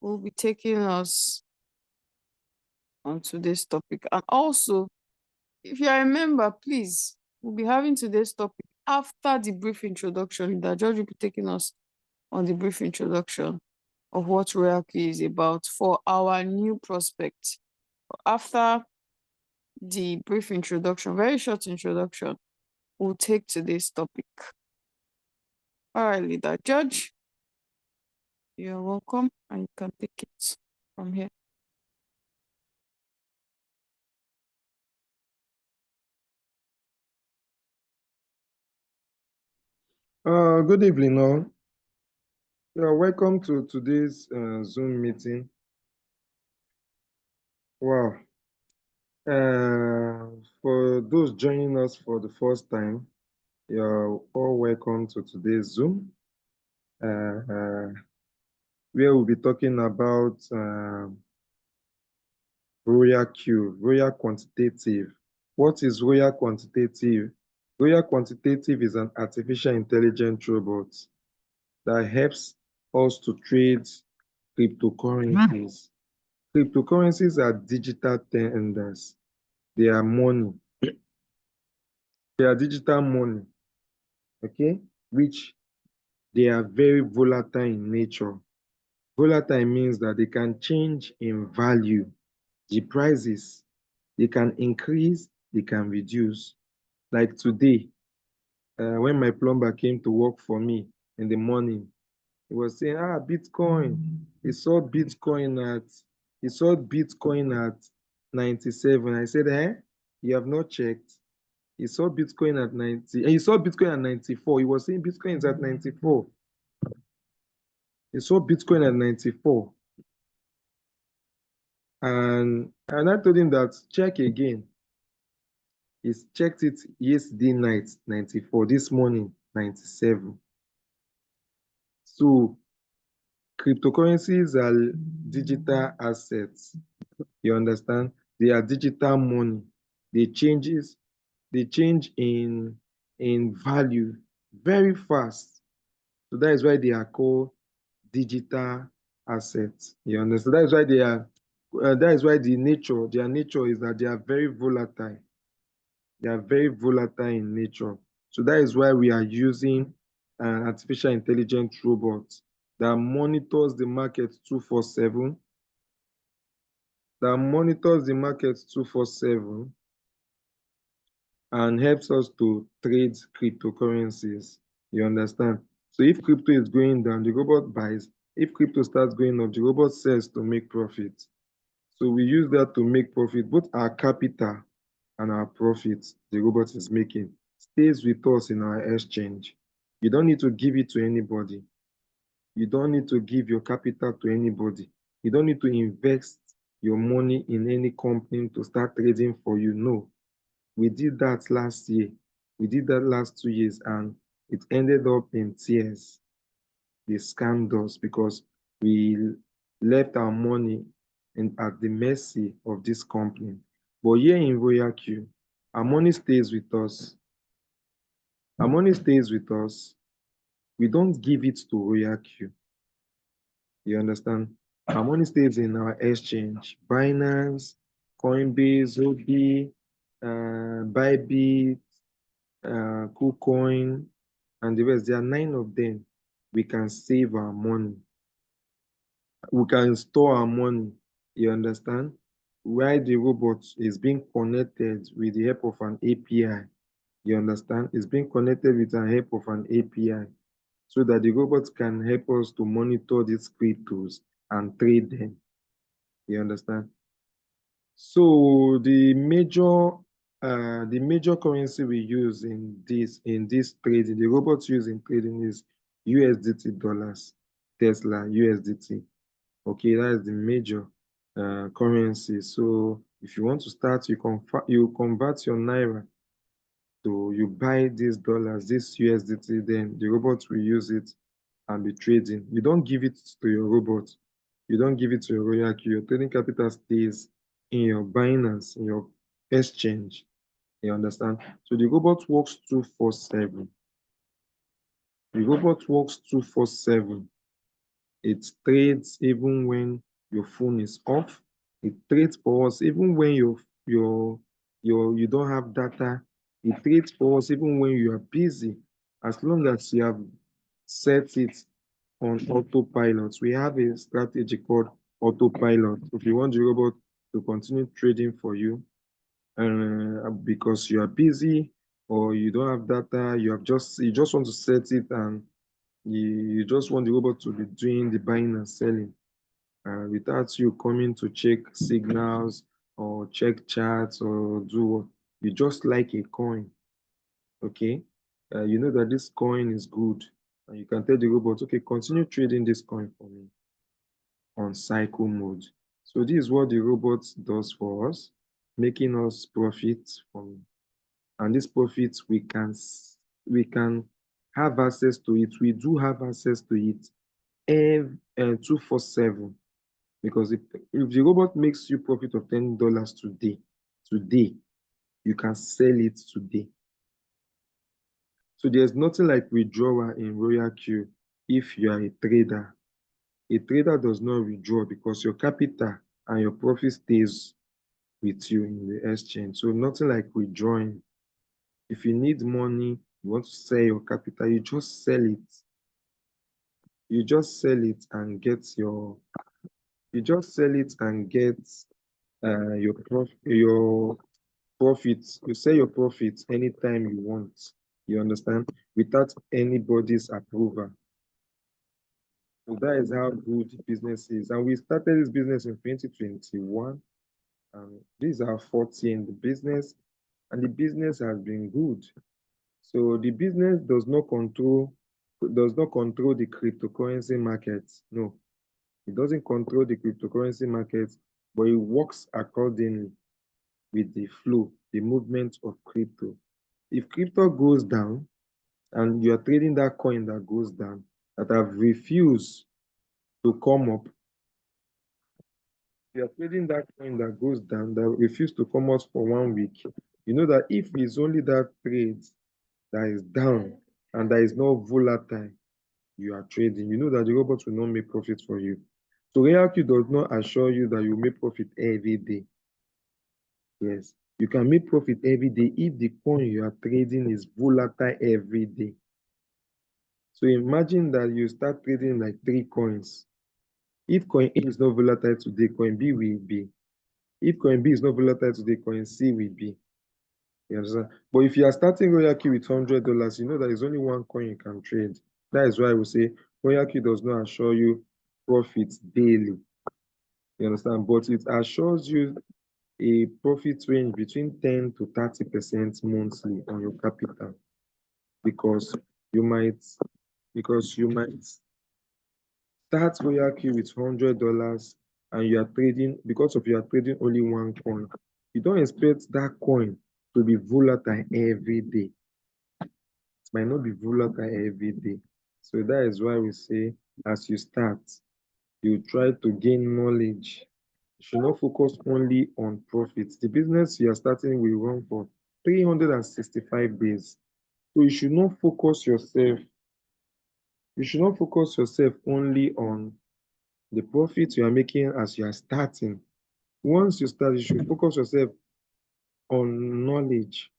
will be taking us on today's topic. And also, if you are a member, please, we'll be having today's topic after the brief introduction. The judge will be taking us on the brief introduction of what Royalq is about for our new prospect. After the brief introduction, very short introduction, we'll take today's topic. All right, leader judge, you're welcome, and you can take it from here. Good evening, all. You're welcome to today's Zoom meeting. Wow. For those joining us for the first time, you're all welcome to today's Zoom, where we'll be talking about Royalq, Royal Quantitative. What is Royal Quantitative? Royal Quantitative is an artificial intelligence robot that helps us to trade cryptocurrencies. Cryptocurrencies are digital tenders. They are money. They are digital money, okay, which they are very volatile in nature. Volatile means that they can change in value. The prices, they can increase, they can reduce. Like today, when my plumber came to work for me in the morning, he was saying, Bitcoin. He saw Bitcoin at 97. I said, you have not checked. He saw Bitcoin at 90. He saw Bitcoin at 94. He was saying Bitcoin is at 94. He saw Bitcoin at 94. And I told him that check again. He's checked it yesterday night, 94. This morning, 97. So cryptocurrencies are digital assets. You understand? They are digital money. They change in value very fast. So that is why they are called digital assets. You understand? That is why that is why their nature is that they are very volatile. They are very volatile in nature. So that is why we are using an artificial intelligence robot that monitors the market 247, that monitors the market 247 and helps us to trade cryptocurrencies. You understand? So if crypto is going down, the robot buys. If crypto starts going up, the robot sells to make profit. So we use that to make profit. Both our capital and our profits the robot is making stays with us in our exchange. You don't need to give it to anybody. You don't need to give your capital to anybody. You don't need to invest your money in any company to start trading for you. No. We did that last year. We did that last 2 years, and it ended up in tears. They scammed us because we left our money at the mercy of this company. But here in Royalq, our money stays with us. Our money stays with us. We don't give it to Royalq. You understand? Our money stays in our exchange. Binance, Coinbase, Obi, Bybit, KuCoin, and the rest. There are 9 of them. We can save our money. We can store our money. You understand? While the robot is being connected with the help of an API. You understand? It's being connected with the help of an API so that the robot can help us to monitor these cryptos and trade them. You understand? So the major currency we use in this trading, the robots use in trading is USDT dollars, Tesla, USDT. Okay, that is the major currency. So if you want to start, you convert your naira to you buy these dollars, this USDT, then the robot will use it and be trading. You don't give it to your robot. You don't give it to your Royalq. Your trading capital stays in your Binance, in your exchange. You understand? So the robot works 247. The robot works 247. It trades even when your phone is off. It trades for us even when you don't have data. It trades for us even when you are busy. As long as you have set it on autopilot. We have a strategy called autopilot. If you want the robot to continue trading for you, because you are busy or you don't have data, you just want to set it, and you just want the robot to be doing the buying and selling, without you coming to check signals or check charts or do what. You just like a coin, okay? You know that this coin is good, and you can tell the robot, okay, continue trading this coin for me on cycle mode. So this is what the robot does for us, making us profit from, and this profit we can have access to it. We do have access to it 247, because if the robot makes you profit of $10 today, you can sell it today. So there's nothing like withdrawal in Royalq if you are a trader. A trader does not withdraw because your capital and your profit stays with you in the exchange. So nothing like withdrawing. If you need money, you want to sell your capital, you just sell it. You just sell it and get your you just sell it and get your profits. You sell your profits anytime you want. You understand? Without anybody's approval. So that is how good the business is. And we started this business in 2021. And this is our fourth year in the business. And the business has been good. So the business does not control the cryptocurrency market. No, it doesn't control the cryptocurrency market, but it works accordingly with the flow, the movement of crypto. If crypto goes down and you are trading that coin that goes down, that have refused to come up, you are trading that coin that goes down, that refuse to come out for 1 week, you know that if it's only that trade that is down and that is not volatile, you are trading, you know that the robot will not make profit for you. So Royalq does not assure you that you make profit every day. Yes, you can make profit every day if the coin you are trading is volatile every day. So imagine that you start trading like three coins. If coin A is not volatile today, coin B will be. If coin B is not volatile today, coin C will be. You understand? But if you are starting Royalq with $100, you know that there's only one coin you can trade. That is why I will say Royalq does not assure you profits daily. You understand? But it assures you a profit range between 10 to 30% monthly on your capital, because you might you might start Royalq with $100, and you are trading only one coin. You don't expect that coin to be volatile every day. It might not be volatile every day. So that is why we say, as you start, you try to gain knowledge. You should not focus only on profits. The business you are starting will run for 365 days. So you should not focus yourself only on the profit you are making as you are starting. Once you start, you should focus yourself on knowledge,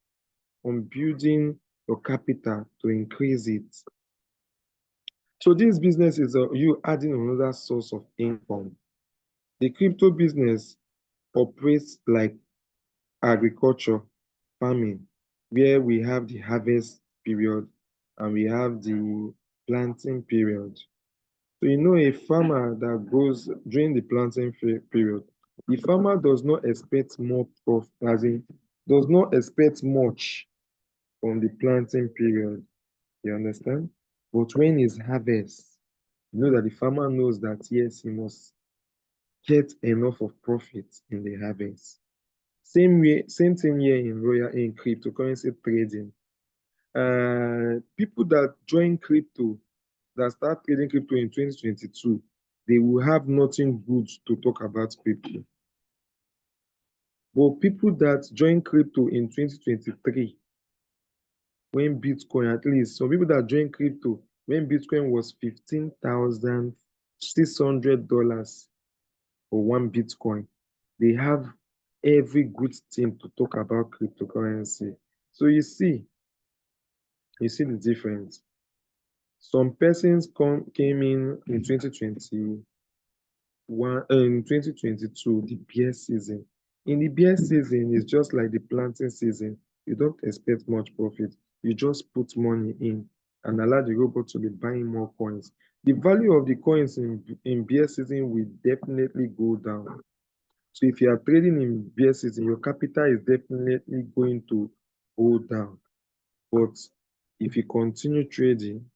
on building your capital to increase it. So this business is you adding another source of income. The crypto business operates like agriculture, farming, where we have the harvest period and we have the planting period. So you know a farmer that goes during the planting period, the farmer does not expect more profit, as in does not expect much from the planting period. You understand? But when it's harvest, you know that the farmer knows that yes, he must get enough of profit in the harvest. Same thing here in cryptocurrency trading. People that join crypto, that start trading crypto in 2022, they will have nothing good to talk about crypto. But people that join crypto in 2023, when Bitcoin, at least some people that joined crypto when Bitcoin was 15,000, $600 for one Bitcoin. They have every good thing to talk about cryptocurrency. So you see the difference. Some persons came in 2022, the beer season. In the beer season, it's just like the planting season. You don't expect much profit. You just put money in and allow the robot to be buying more coins. The value of the coins in beer season will definitely go down. So if you are trading in beer season, your capital is definitely going to go down. But if you continue trading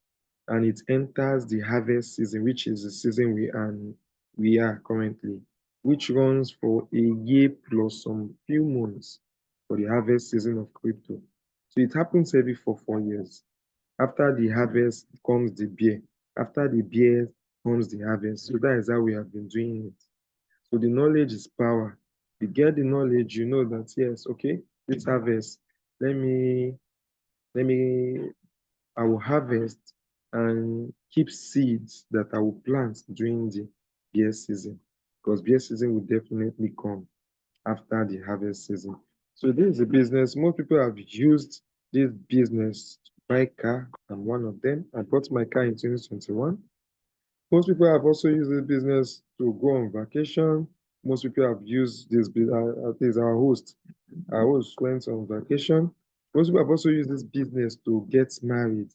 and it enters the harvest season, which is the season we are currently, which runs for a year plus some few months for the harvest season of crypto. So it happens every 4 years. After the harvest comes the beer. After the beer comes the harvest. So that is how we have been doing it. So the knowledge is power. You get the knowledge, you know that yes, okay, this harvest, let me let me I will harvest and keep seeds that I will plant during the beer season. Because beer season will definitely come after the harvest season. So this is a business. Most people have used this business to buy car. I'm one of them. I bought my car in 2021. Most people have also used this business to go on vacation. Most people have used this, at least our host. Our host went on vacation. Most people have also used this business to get married.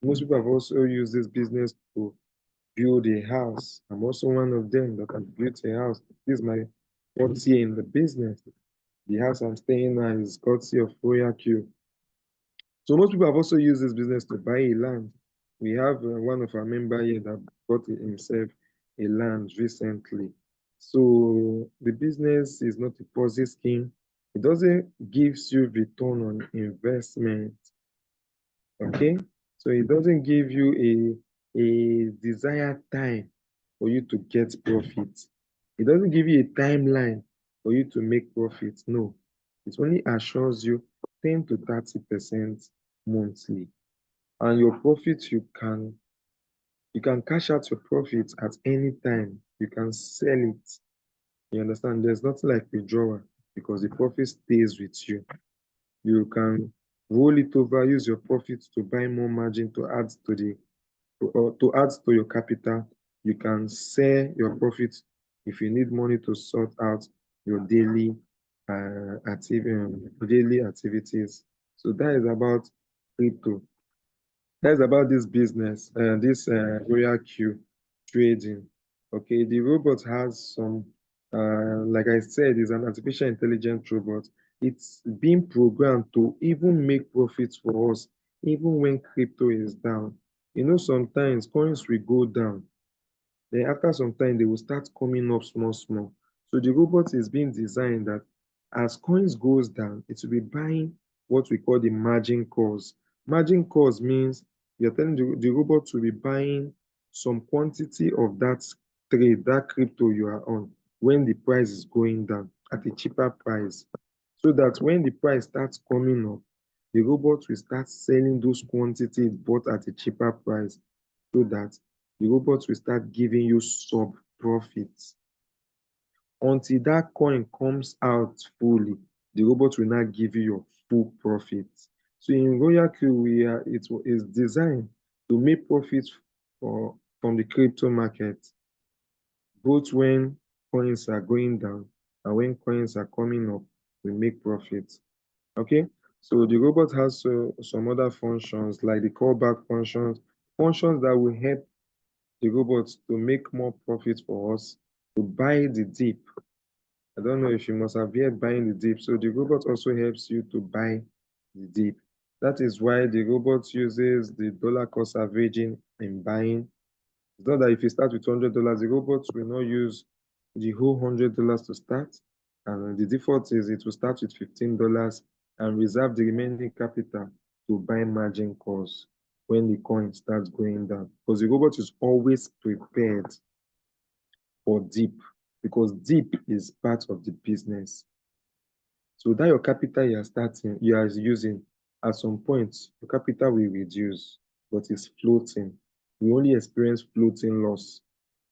Most people have also used this business to build a house. I'm also one of them that have built a house. This is my fourth year in the business. The house I'm staying now is courtesy of Royalq. So most people have also used this business to buy a land. We have one of our member here that bought himself a land recently. So the business is not a Ponzi scheme. It doesn't gives you return on investment. Okay, so it doesn't give you a desired time for you to get profit. It doesn't give you a timeline for you to make profit. No, it only assures you 10 to 30% monthly. And your profit, you can cash out your profit at any time. You can sell it. You understand? There's nothing like withdrawal because the profit stays with you. You can roll it over, use your profit to buy more margin to add to the to add to your capital. You can sell your profit if you need money to sort out your daily activities. So that is about crypto. That's about this business, this Royalq trading. Okay, the robot has some, like I said, is an artificial intelligence robot. It's being programmed to even make profits for us, even when crypto is down. You know, sometimes coins will go down, then after some time, they will start coming up small, small. So the robot is being designed that as coins goes down, it will be buying what we call the margin calls. Margin calls means you're telling the robot to be buying some quantity of that trade, that crypto you are on, when the price is going down at a cheaper price. So that when the price starts coming up, the robot will start selling those quantities bought at a cheaper price so that the robot will start giving you sub profits until that coin comes out fully. The robot will not give you your full profit. So in Royalq, it is designed to make profits from the crypto market, both when coins are going down and when coins are coming up, we make profits. Okay, so the robot has some other functions like the callback functions that will help the robots to make more profit for us to buy the dip. I don't know if you must have heard buying the dip. So the robot also helps you to buy the dip. That is why the robot uses the dollar cost averaging in buying. It's not that if you start with $100, the robot will not use the whole $100 to start. And the default is it will start with $15 and reserve the remaining capital to buy margin calls when the coin starts going down. Because the robot is always prepared for dip because dip is part of the business. So that your capital you are using, at some point, your capital will reduce, but it's floating. We only experience floating loss.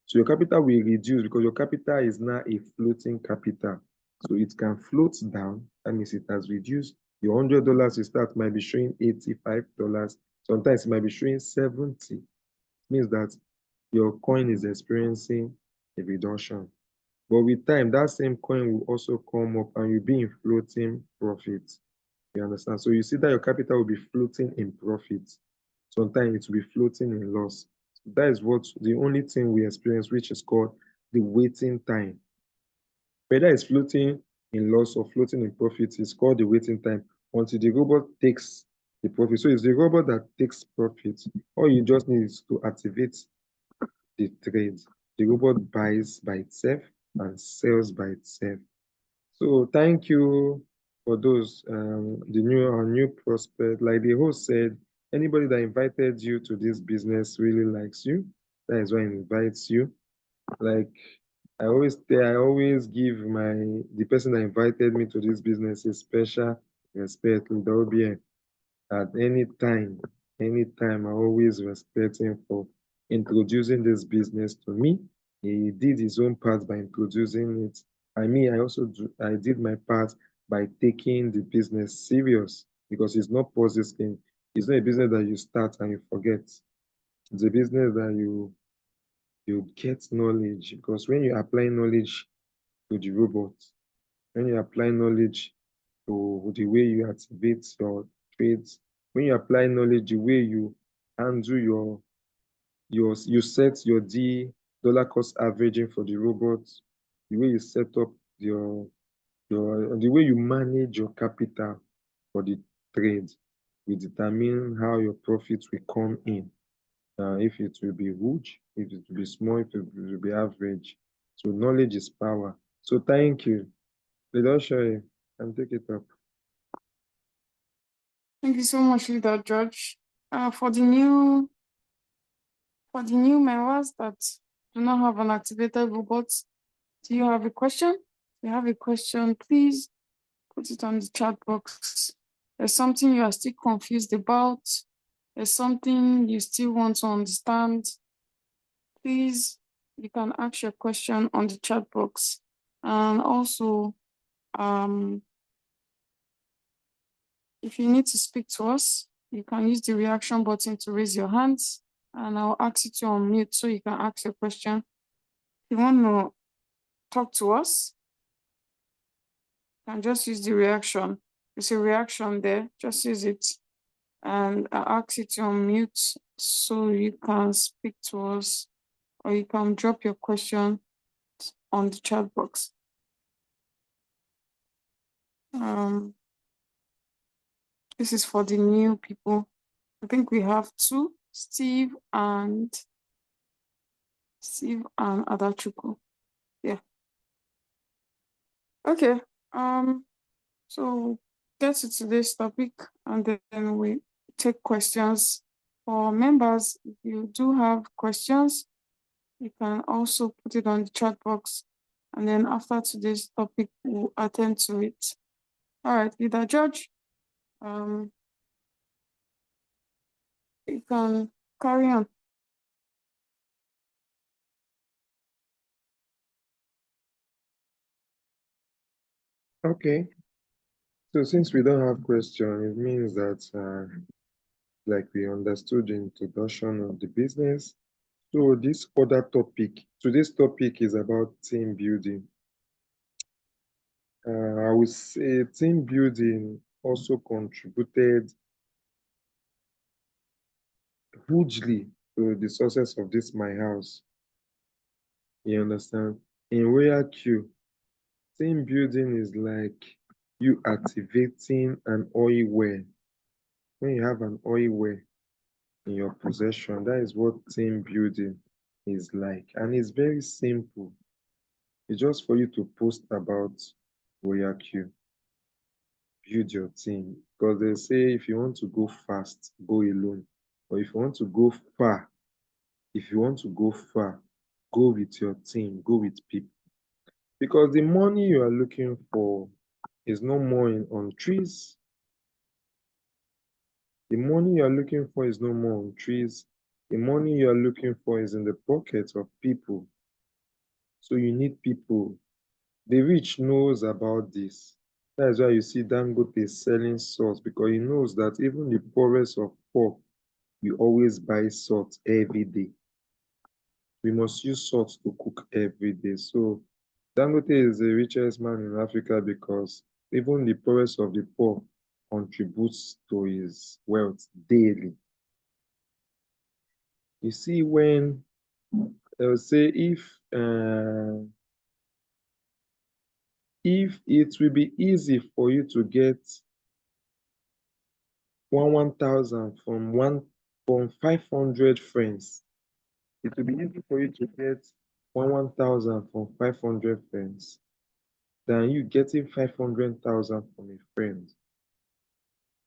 So your capital will reduce because your capital is now a floating capital. So it can float down. That means it has reduced. Your $100 you start might be showing $85. Sometimes it might be showing 70. It means that your coin is experiencing a reduction. But with time, that same coin will also come up and you'll be in floating profit. You understand? So you see that your capital will be floating in profit. Sometimes it will be floating in loss. That is what the only thing we experience, which is called the waiting time. Whether it's floating in loss or floating in profit, is called the waiting time until the robot takes the profit. So it's the robot that takes profit. All you just need is to activate the trade. The robot buys by itself and sells by itself. So thank you for those the new our new prospect. Like the host said, anybody that invited you to this business really likes you. That is why he invites you. Like I always give the person that invited me to this business a special respect. Ndobie. At anytime, I always respect him for introducing this business to me. He did his own part by introducing it. I did my part by taking the business serious because it's not positive. It's not a business that you start and you forget. It's a business that you get knowledge because when you apply knowledge to the robot, when you apply knowledge to the way you activate your trades, when you apply knowledge, the way you handle you set your dollar cost averaging for the robot, the way you set up the way you manage your capital for the trade will determine how your profits will come in. If it will be huge, if it will be small, if it will be average. So knowledge is power. So thank you. Let us show you and take it up. Thank you so much, Leader George. For the new members that do not have an activated robot, do you have a question? If you have a question, please put it on the chat box. There's something you are still confused about. There's something you still want to understand. Please, you can ask your question on the chat box. And also, if you need to speak to us, you can use the reaction button to raise your hands, and I'll ask you to unmute so you can ask your question. If you want to talk to us, you can just use the reaction. There's a reaction there, just use it. And I'll ask you to unmute so you can speak to us, or you can drop your question on the chat box. This is for the new people. I think we have two, Steve and Adachuku. Yeah. Okay. So get to today's topic, and then we take questions. For members, if you do have questions, you can also put it on the chat box, and then after today's topic, we'll attend to it. All right, Leader George, you can carry on. Okay. So since we don't have question, it means that like we understood the introduction of the business. So today's topic is about team building. I would say team building also contributed hugely to the success of this my house. You understand? In Royalq, team building is like you activating an oil well. When you have an oil well in your possession, that is what team building is like. And it's very simple. It's just for you to post about Royalq, build your team. Because they say if you want to go fast, go alone. Or if you want to go far, if you want to go far, go with your team, go with people. Because the money you are looking for is no more on trees. The money you are looking for is no more on trees. The money you are looking for is in the pockets of people So you need people. The rich knows about this. That's why you see Dangote selling salt because he knows that even the poorest of poor will always buy salt every day. We must use salt to cook every day. So Dangote is the richest man in Africa because even the poorest of the poor contributes to his wealth daily. You see, when they'll say if it will be easy for you to get 1,000 from 500 friends, it will be easy for you to get 1,000 from 500 friends than you getting 500,000 from a friend,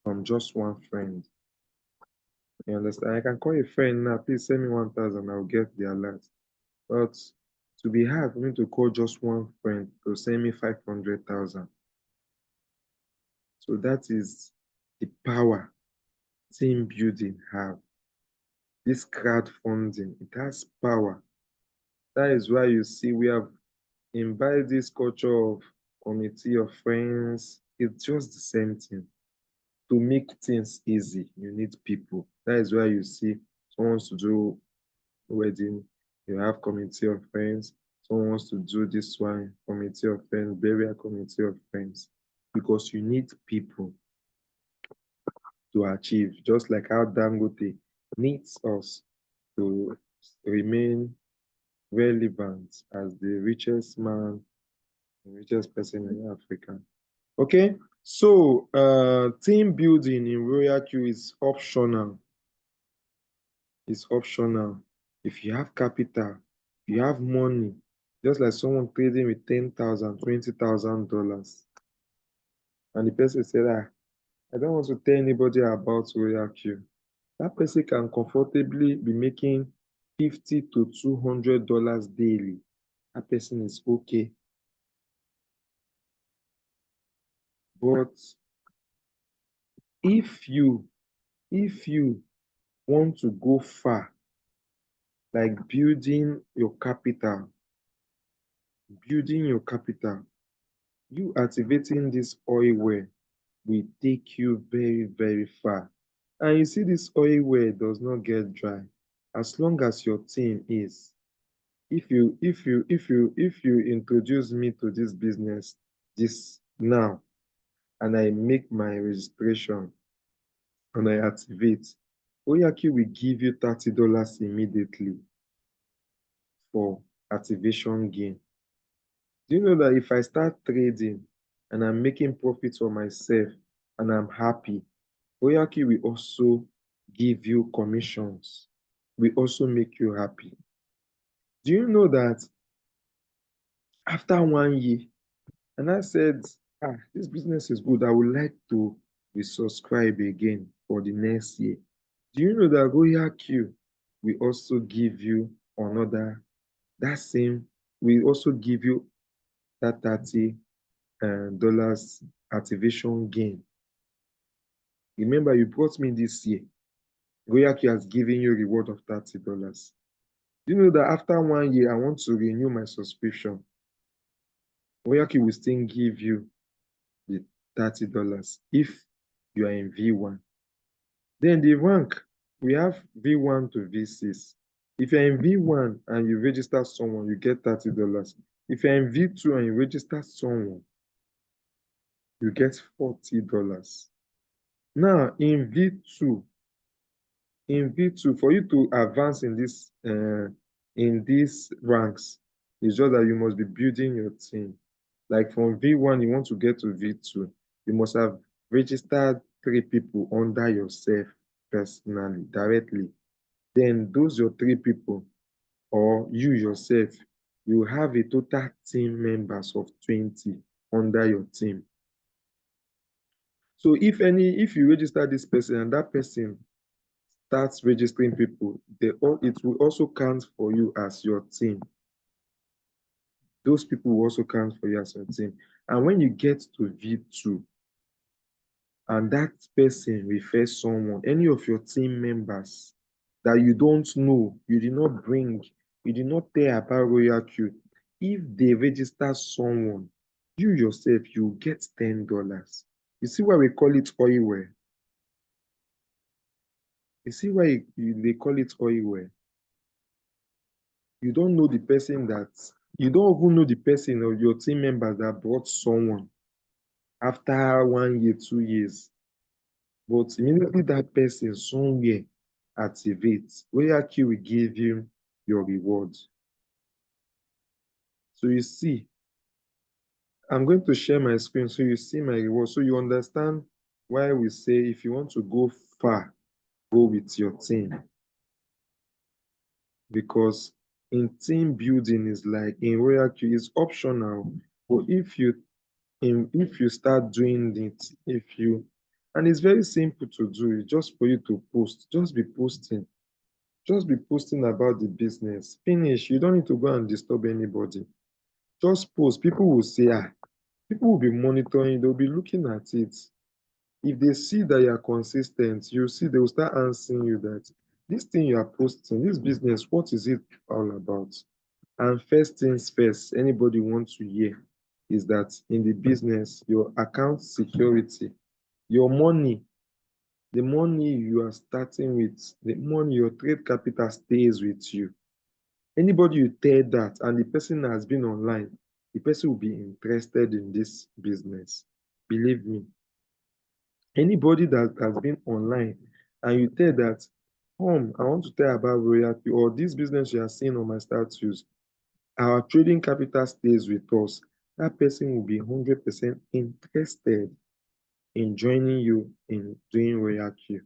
from just one friend. You understand? I can call a friend now, please send me 1,000, I'll get the alert. But to be hard for me to call just one friend to send me 500,000. So that is the power team building have. This crowdfunding, it has power. That is why you see we have imbibed this culture of committee of friends. It's just the same thing. To make things easy, you need people. That is why you see someone wants to do wedding, you have committee of friends. Someone wants to do this one, committee of friends, burial committee of friends, because you need people to achieve, just like how Dangote needs us to remain relevant as the richest man, the richest person in Africa. Okay, so team building in Royalq is optional. It's optional. If you have capital, you have money, just like someone trading with 10,000, $20,000, and the person said, I don't want to tell anybody about Royalq. That person can comfortably be making $50 to $200 daily. That person is okay. But if you if you want to go far, like building your capital, you activating this oil well will take you very, very far. And you see, this oil well does not get dry as long as your team is. If you introduce me to this business this now, and I make my registration and I activate, Oyaki will give you $30 immediately for activation gain. Do you know that if I start trading and I'm making profits for myself and I'm happy, Royalq will also give you commissions, will also make you happy. Do you know that after 1 year, and I said, this business is good, I would like to resubscribe again for the next year. Do you know that Royalq will also give you another, that same, will also give you that $30 activation gain? Remember, you brought me this year. Royalq has given you a reward of $30. Do you know that after 1 year, I want to renew my subscription? Royalq will still give you the $30 if you are in V1. Then the rank, we have V1 to V6. If you're in V1 and you register someone, you get $30. If you're in V2 and you register someone, you get $40. Now, in V2, for you to advance in these ranks, it's just that you must be building your team. Like from V1, you want to get to V2, you must have registered 3 people under yourself personally, directly. Then those your 3 people, or you yourself, you have a total team members of 20 under your team. So if you register this person and that person starts registering people, it will also count for you as your team. Those people will also count for you as your team. And when you get to V2 and that person refers someone, any of your team members that you don't know, you did not tell about Royalq, If they register someone, you yourself, you get $10. You see why we call it oil well? You see why they call it oil well? You don't know the person that, you don't even know the person or your team members that brought someone after 1 year, 2 years. But immediately that person somewhere activates, Royalq will give you your reward. So you see, I'm going to share my screen so you see my reward, so you understand why we say if you want to go far, go with your team. Because in team building is like in Royalq is optional. But if you start doing it, if you and it's very simple to do, it's just for you to post. Just be posting. Just be posting about the business. Finish. You don't need to go and disturb anybody. Just post. People will say, people will be monitoring, they'll be looking at it. If they see that you are consistent, you see they will start answering you that this thing you are posting, this business, what is it all about? And first things first, anybody wants to hear is that in the business, your account security, your money, the money you are starting with, the money, your trade capital stays with you. Anybody you tell that and the person has been online, the person will be interested in this business. Believe me. Anybody that has been online and you tell that, I want to tell about Royalq or this business you are seeing on my status, our trading capital stays with us. That person will be 100% interested in joining you in doing Royalq.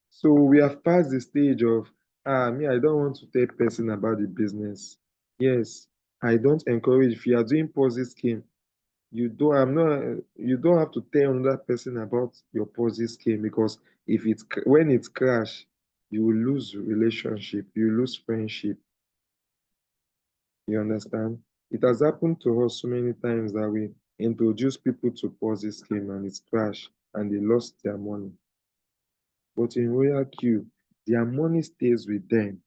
So we have passed the stage of, me, I don't want to tell person about the business. Yes, I don't encourage. If you are doing Ponzi scheme, you don't have to tell another person about your Ponzi scheme because when it crash, you will lose relationship, you lose friendship. You understand? It has happened to us so many times that we introduce people to Ponzi scheme and it's crash and they lost their money. But in Royalq, their money stays with them.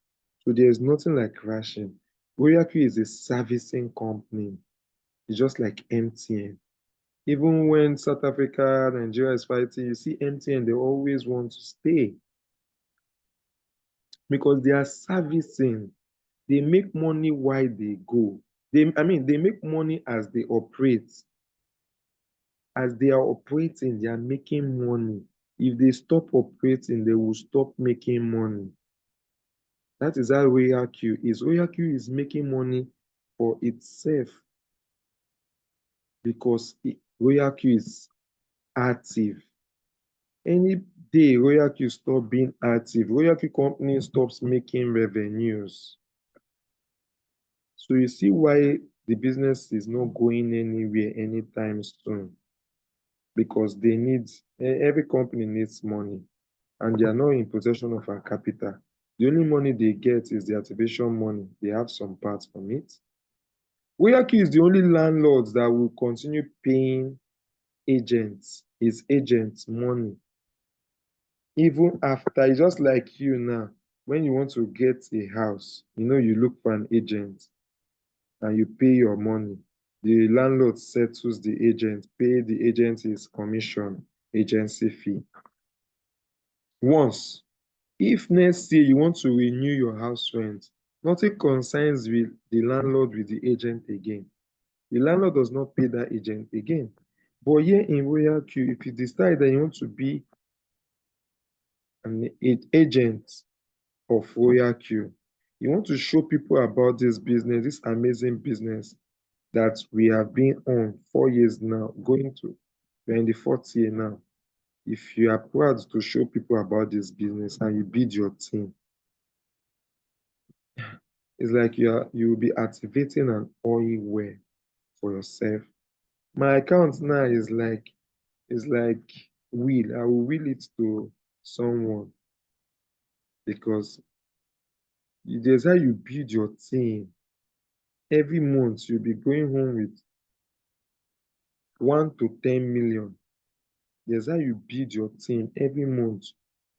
So there's nothing like crashing. Royalq is a servicing company. It's just like MTN. Even when South Africa, Nigeria is fighting, you see MTN, they always want to stay because they are servicing. They make money while they go. They make money as they operate. As they are operating, they are making money. If they stop operating, they will stop making money. That is how Royalq is. Royalq is making money for itself because Royalq is active. Any day Royalq stop being active, Royalq company stops making revenues. So you see why the business is not going anywhere anytime soon because every company needs money and they are not in possession of our capital. The only money they get is the activation money. They have some parts from it. Royalq is the only landlord that will continue paying his agents money even after. It's just like you now. When you want to get a house, you look for an agent and you pay your money. The landlord settles the agent, pay the agent his commission, agency fee. Once, if next year you want to renew your house rent, nothing concerns with the landlord with the agent again. The landlord does not pay that agent again. But here in Royalq, if you decide that you want to be an agent of Royalq, you want to show people about this amazing business that we have been on 4 years now, we're in the fourth year now. If you are proud to show people about this business and you build your team, it's like you will be activating an oil well for yourself. My account now is like will. I will will it to someone because there's how you build your team. Every month you'll be going home with 1 to 10 million. There's how you build your team. Every month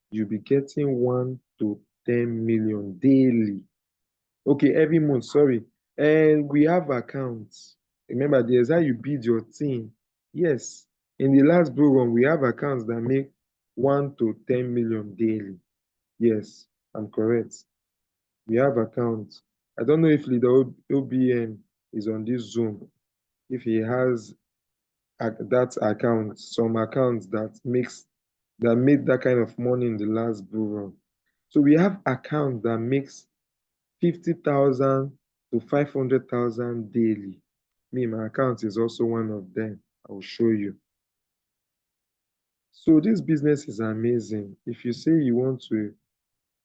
you'll be getting 1 to 10 million daily. Okay, every month, sorry. And we have accounts. Remember, there's how you build your team. Yes, in the last bull run, we have accounts that make 1 to 10 million daily. Yes, I'm correct. We have accounts. I don't know if leader OBM is on this Zoom. If he has that account, some accounts that made that kind of money in the last bull run. So we have accounts that makes 50,000 to 500,000 daily. Me, my account is also one of them. I will show you. So this business is amazing. If you say you want to,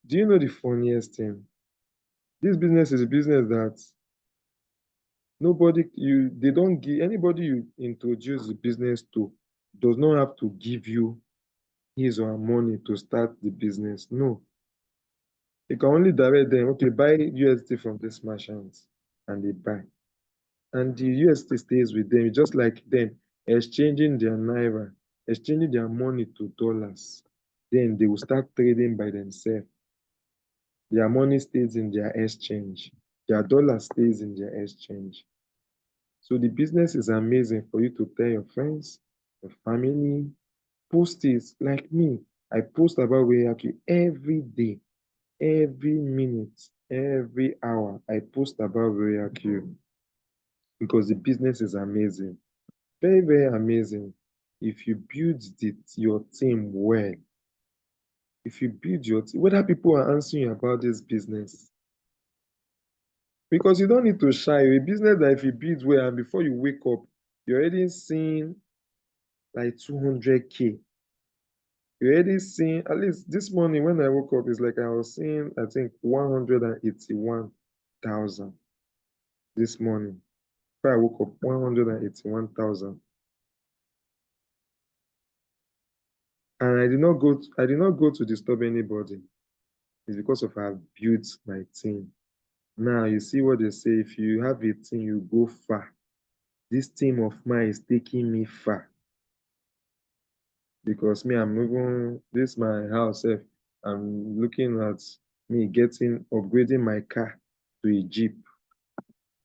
do you know the funniest thing? This business is a business that nobody you they don't give anybody you introduce the business to does not have to give you his or her money to start the business. No, you can only direct them, okay, buy USD from this merchant, and they buy. And the USD stays with them, just like them exchanging their naira, exchanging their money to dollars. Then they will start trading by themselves. Their money stays in their exchange. Their dollar stays in their exchange. So the business is amazing for you to tell your friends, your family, post it. Like me, I post about Royalq every day, every minute, every hour. I post about Royalq because the business is amazing. Very, very amazing. If you build your team well, if you build your team, whether people are answering you about this business, because you don't need to shy. A business that if you build well and before you wake up, you're already seeing like 200K. You're already seeing, at least this morning when I woke up, it's like I was seeing, I think, 181,000 this morning. Before I woke up, 181,000. And I did not go to disturb anybody. It's because of I've built my team. Now you see what they say, if you have a team, you go far. This team of mine is taking me far. Because me, I'm moving this my house. I'm looking at me getting upgrading my car to a Jeep.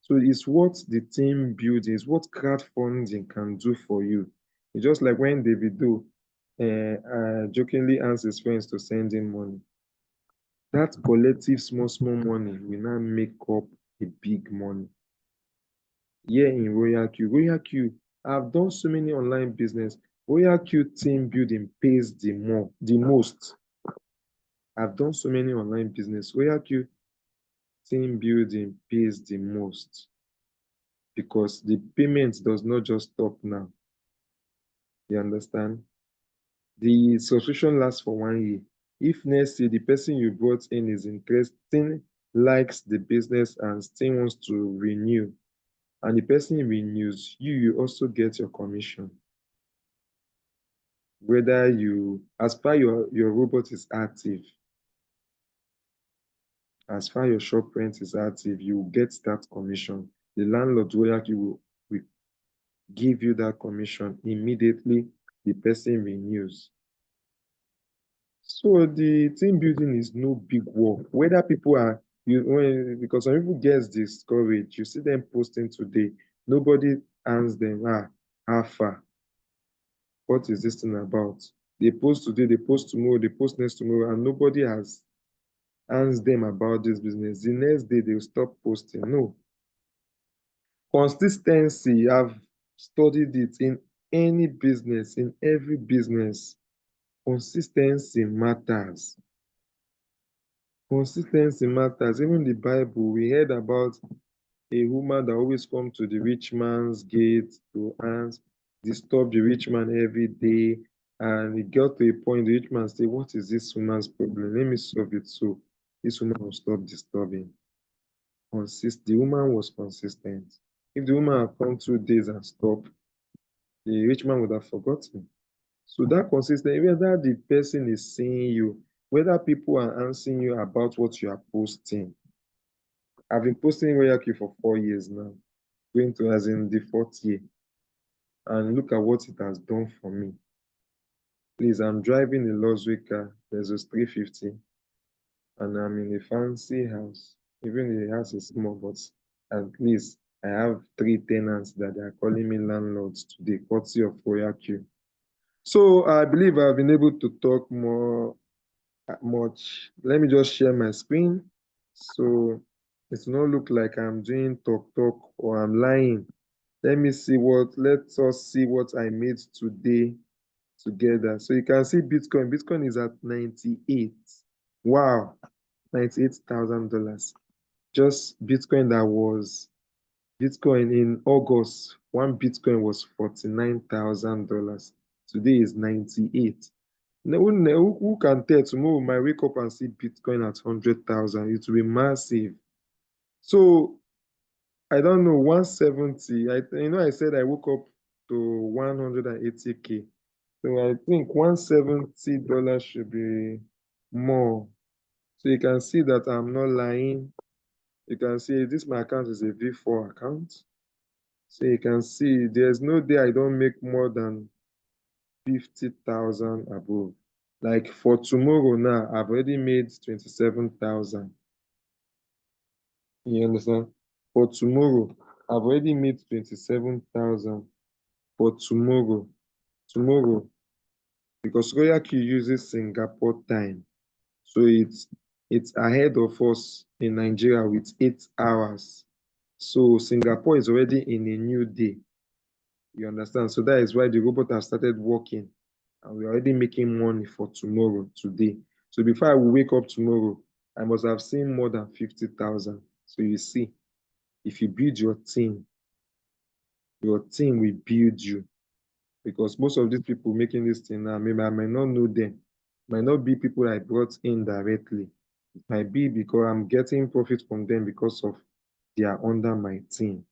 So it's what the team building, it's what crowdfunding can do for you. It's just like when Davido jokingly asked his friends to send him money. That collective small, small money will now make up a big money. Here in Royalq, I've done so many online business. Royalq team building pays the most. I've done so many online business. Royalq team building pays the most because the payment does not just stop now. You understand? The subscription lasts for 1 year. If next year the person you brought in is interesting, likes the business and still wants to renew, and the person renews, you also get your commission. Whether as far your robot is active, as far your shop rent is active, you get that commission. The landlord will give you that commission immediately the person renews. So the team building is no big work. Whether people are because some people get discouraged, you see them posting today, nobody asks them, how far? What is this thing about? They post today, they post tomorrow, they post next tomorrow, and nobody has asked them about this business. The next day they'll stop posting. No. Consistency, I've studied it in any business, in every business. Consistency matters. Consistency matters. Even the Bible, we heard about a woman that always come to the rich man's gate to ask, disturb the rich man every day. And it got to a point, the rich man said, what is this woman's problem? Let me solve it so this woman will stop disturbing. The woman was consistent. If the woman had come 2 days and stopped, the rich man would have forgotten. So that consistency, whether the person is seeing you, whether people are answering you about what you are posting. I've been posting Royalq for 4 years now, going to as in the fourth year. And look at what it has done for me. Please, I'm driving a luxury car, there's a 350, and I'm in a fancy house. Even the house is small, but At least I have three tenants that they are calling me landlords today, courtesy of Royalq. So I believe I've been able to talk more much. Let me just share my screen. So it not look like I'm doing talk or I'm lying. Let us see what I made today together. So you can see Bitcoin. Bitcoin is at 98. Wow, $98,000. Just Bitcoin in August, one Bitcoin was $49,000. Today is 98. Now, who can tell tomorrow we might wake up and see Bitcoin at 100,000? It will be massive. So I don't know, 170. I said I woke up to 180K. So I think $170 should be more. So you can see that I'm not lying. You can see this my account is a V4 account. So you can see there's no day I don't make more than 50,000 above. Like for tomorrow now, I've already made 27,000. You understand? For tomorrow, I've already made 27,000 for tomorrow. Tomorrow, because Royalq uses Singapore time. So it's ahead of us in Nigeria with 8 hours. So Singapore is already in a new day. You understand? So that is why the robot has started working and we're already making money for tomorrow, today. So before I will wake up tomorrow, I must have seen more than 50,000. So you see, if you build your team will build you. Because most of these people making this thing now, maybe I might not know them, might not be people I brought in directly. It might be because I'm getting profit from them because of they are under my team.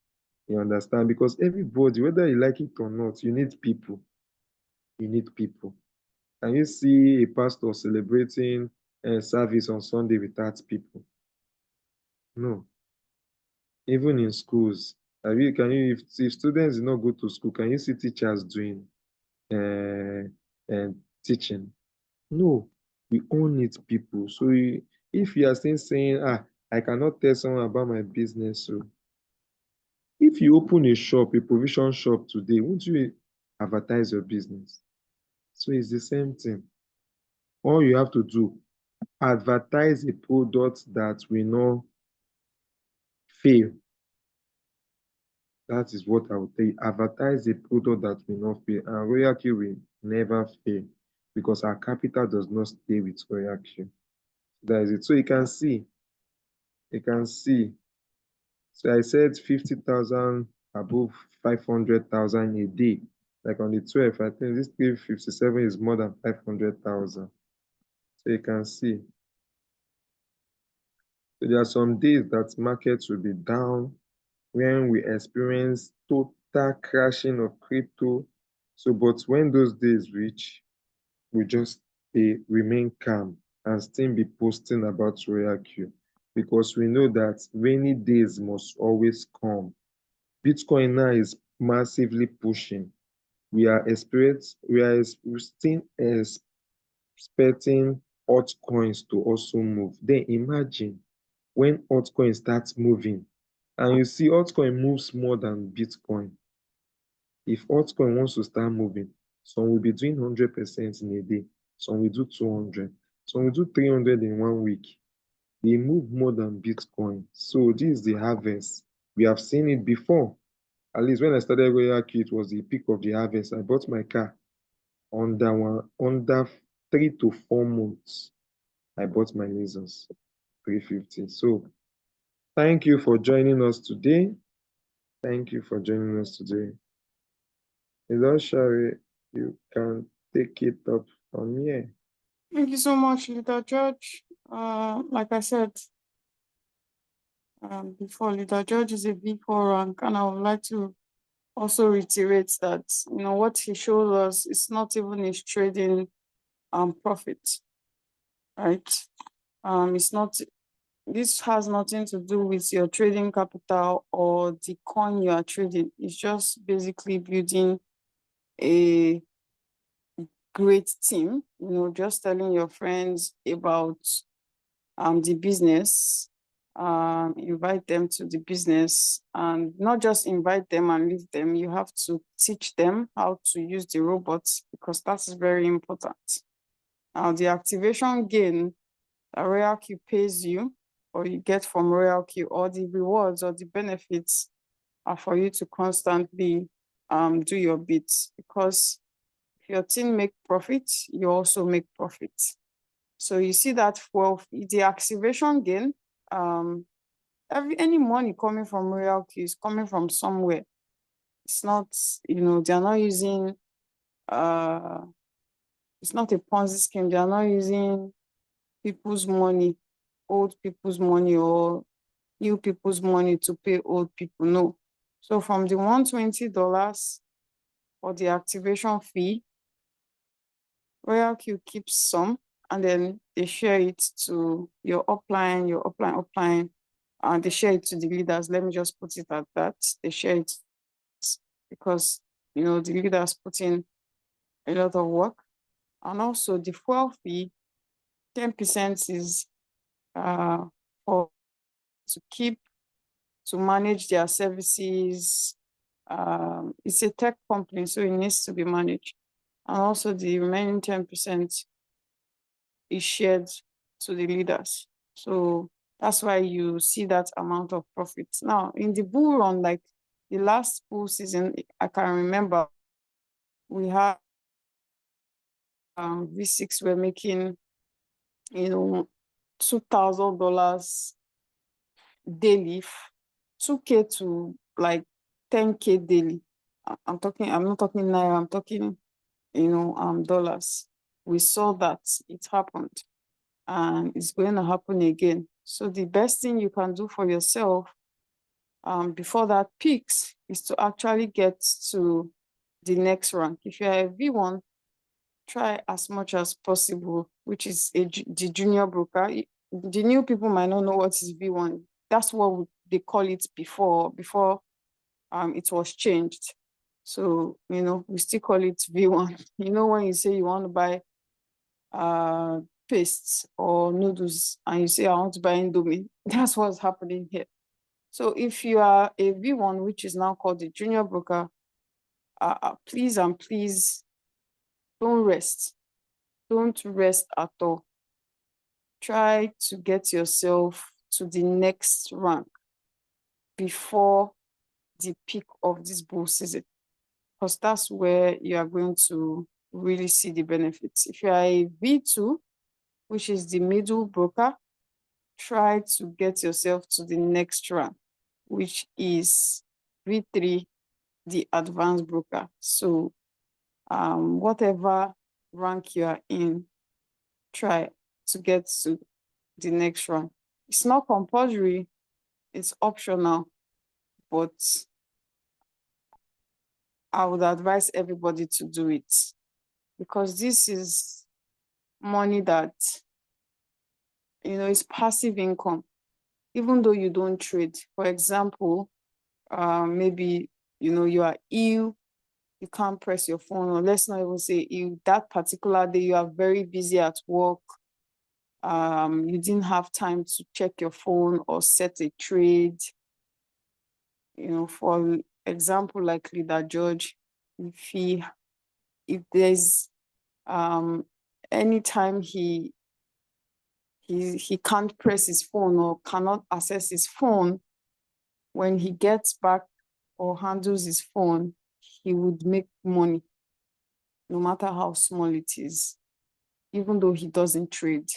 You understand? Because everybody, whether you like it or not, you need people. You need people. Can you see a pastor celebrating a service on Sunday without people? No. Even in schools, if students do not go to school, can you see teachers doing uh, teaching? No. We all need people. So if you are still saying, I cannot tell someone about my business, so if you open a shop, a provision shop today, won't you advertise your business? So it's the same thing. All you have to do, advertise a product that will not fail. That is what I would tell you. Advertise a product that will not fail. And Royalq will never fail because our capital does not stay with Royalq. That is it. So you can see. So I said 50,000 above 500,000 a day. Like on the 12th, I think this 357 is more than 500,000. So you can see. So there are some days that markets will be down when we experience total crashing of crypto. So, but when those days reach, we just remain calm and still be posting about Royalq because we know that rainy days must always come. Bitcoin now is massively pushing. We are still expecting altcoins to also move. Then imagine when altcoin starts moving and you see altcoin moves more than Bitcoin. If altcoin wants to start moving, some will be doing 100% in a day, some will do 200, some will do 300 in 1 week. They move more than Bitcoin. So this is the harvest. We have seen it before. At least when I started Royalq, it was the peak of the harvest. I bought my car under 3 to 4 months. I bought my Lexus 350. So thank you for joining us today. Thank you for joining us today. Shari, you can take it up from here. Thank you so much, Leader George. Like I said before, Leader George is a V4 rank, and I would like to also reiterate that what he showed us is not even his trading profit, right? It's not. This has nothing to do with your trading capital or the coin you are trading. It's just basically building a great team. Just telling your friends about the business invite them to the business, and not just invite them and leave them. You have to teach them how to use the robots, because that is very important. Now, the activation gain that Royalq pays you, or you get from Royalq, or the rewards or the benefits are for you to constantly do your bits, because if your team make profit, you also make profit. So you see that for the activation gain, any money coming from Royalq is coming from somewhere. It's not, they're not using it's not a Ponzi scheme. They are not using people's money, old people's money, or new people's money to pay old people. No. So from the $120 for the activation fee, Royalq keeps some, and then they share it to your upline, and they share it to the leaders. Let me just put it at that. They share it because, the leaders put in a lot of work. And also the fuel fee, 10% is for to manage their services. It's a tech company, so it needs to be managed. And also the remaining 10% is shared to the leaders. So that's why you see that amount of profit. Now, in the bull run, like the last bull season, I can remember we had V6 were making, $2,000 daily, 2K to like 10K daily. I'm not talking naira, I'm talking, dollars. We saw that it happened, and it's going to happen again. So the best thing you can do for yourself before that peaks is to actually get to the next rank. If you're a V1, try as much as possible, which is the junior broker. The new people might not know what is V1. That's what they call it before it was changed. So, we still call it V1. When you say you want to buy pastes or noodles and you say I want to buy Indomie, that's what's happening here. So if you are a V1, which is now called the junior broker, please and please don't rest. Don't rest at all. Try to get yourself to the next rank before the peak of this bull season, because that's where you are going to really see the benefits. If you are a V2, which is the middle broker, try to get yourself to the next rank, which is V3, the advanced broker. So whatever rank you are in, try to get to the next rank. It's not compulsory, it's optional, but I would advise everybody to do it, because this is money that, is passive income, even though you don't trade. For example, maybe, you are ill, you can't press your phone, or let's not even say ill, that particular day you are very busy at work, you didn't have time to check your phone or set a trade. For example, like Leader George, if there's anytime he can't press his phone or cannot access his phone, when he gets back or handles his phone, he would make money, no matter how small it is. Even though he doesn't trade,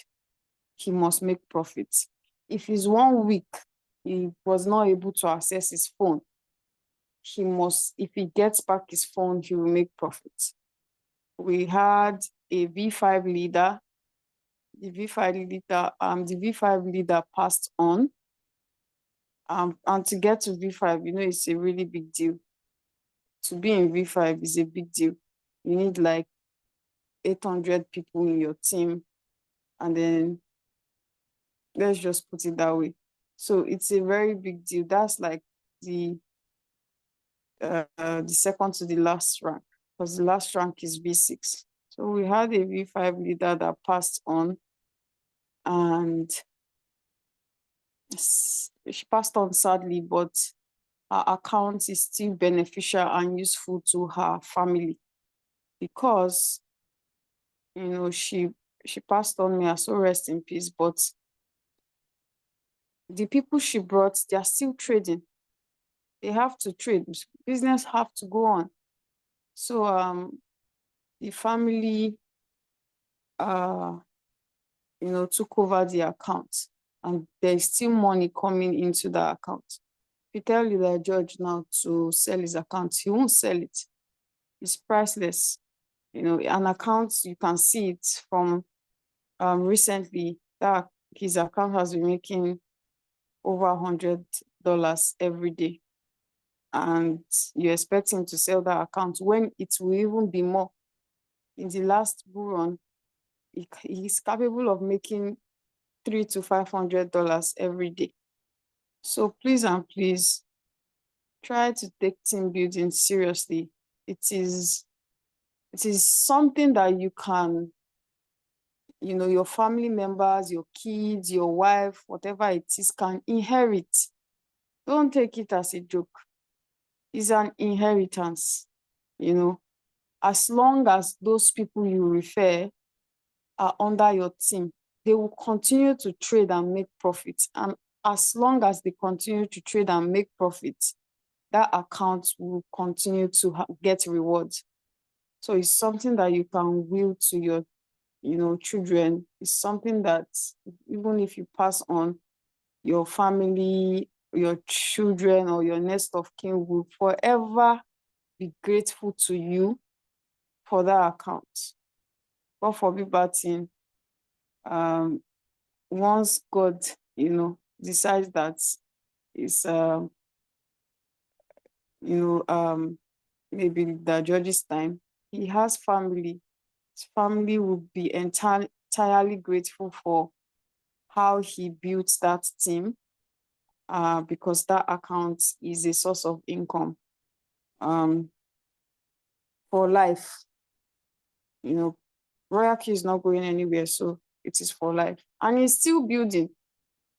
he must make profits. If it's 1 week, he was not able to access his phone, if he gets back his phone, he will make profits. We had a V5 leader. The V5 leader passed on. And to get to V5, it's a really big deal. To be in V5 is a big deal. You need like 800 people in your team. And then let's just put it that way. So it's a very big deal. That's like the second to the last rank, because the last rank is V6. So we had a V5 leader that passed on, and She passed on sadly, but her account is still beneficial and useful to her family because she passed on. May her soul rest in peace. But the people she brought, they are still trading. They have to trade. Business have to go on. So the family uh took over the account, and there's still money coming into the account. If you tell the judge now to sell his account, he won't sell it. It's priceless. An account, you can see it from recently that his account has been making over $100 every day. And you expect him to sell that account when it will even be more. In the last bull run, he's capable of making $300 to $500 every day. So please and please try to take team building seriously. It is something that you can, your family members, your kids, your wife, whatever it is, can inherit. Don't take it as a joke. It's an inheritance. As long as those people you refer are under your team, they will continue to trade and make profits. And as long as they continue to trade and make profits, that account will continue to get rewards. So it's something that you can will to your, children. It's something that even if you pass on, your family, your children, or your next of kin will forever be grateful to you for that account. God forbid bad thing. Once God, decides that it's maybe the judge's time, he has family. His family will be entirely grateful for how he built that team, because that account is a source of income for life. Royalq is not going anywhere, so it is for life. And he's still building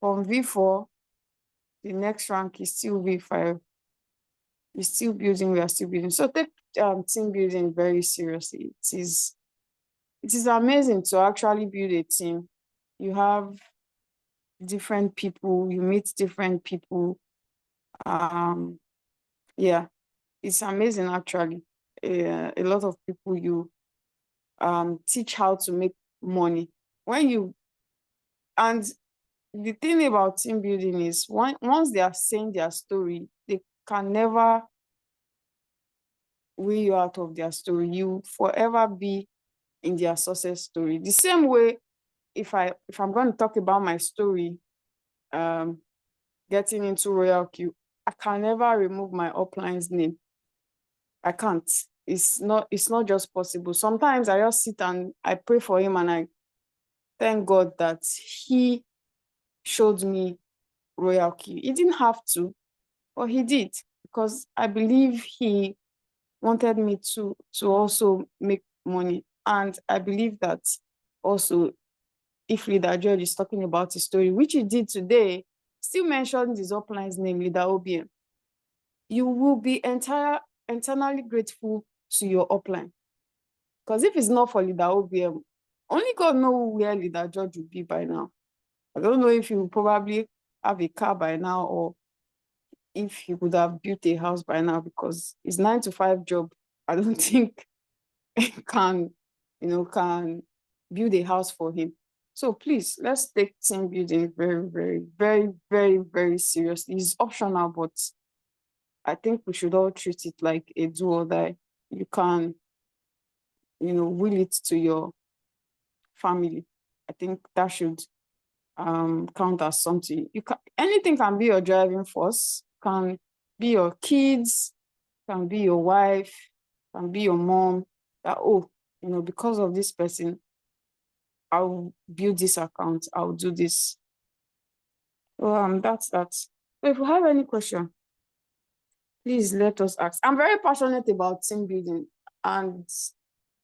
from V4. The next rank is still V5. He's still building, we are still building. So take team building very seriously. It is amazing to actually build a team. You have different people, you meet different people. Yeah, it's amazing actually. A lot of people you teach how to make money. And the thing about team building is once they are saying their story, they can never weigh you out of their story. You forever be in their success story. The same way, if I'm going to talk about my story, getting into Royalq, I can never remove my upline's name. I can't. It's not just possible. Sometimes I just sit and I pray for him, and I thank God that he showed me Royalq. He didn't have to, but he did, because I believe he wanted me to also make money. And I believe that also, if Leader George is talking about his story, which he did today, still mentioned his upline's name, Leader OBM, you will be internally grateful to your upline. Because if it's not for Leader OBM, only God knows where Leader George will be by now. I don't know if he will probably have a car by now, or if he would have built a house by now, because his 9 to 5 job, I don't think can build a house for him. So please, let's take team building very, very, very, very, very seriously. It's optional, but I think we should all treat it like a do or die. You can, will it to your family. I think that should count as something. Anything can be your driving force, can be your kids, can be your wife, can be your mom. That, because of this person, I'll build this account, I'll do this. So that's that. So if you have any question, please let us ask. I'm very passionate about team building, and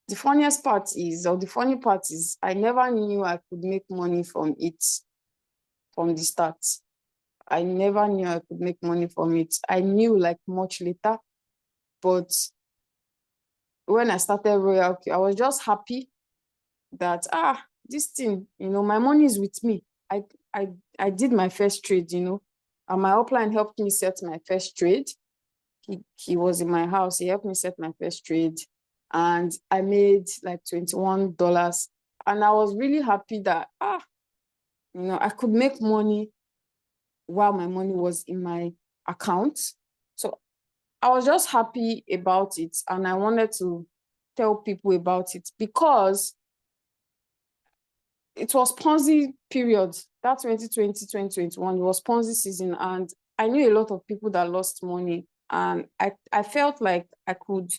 the funny part is I never knew I could make money from it from the start. I never knew I could make money from it. I knew like much later, but when I started Royalq, I was just happy that this thing, my money is with me. I I I did my first trade, and my upline helped me set my first trade. He was in my house. He helped me set my first trade, and I made like $21. And I was really happy that I could make money while my money was in my account. So I was just happy about it, and I wanted to tell people about it because it was Ponzi period. That 2020, 2021, it was Ponzi season, and I knew a lot of people that lost money, and I felt like I could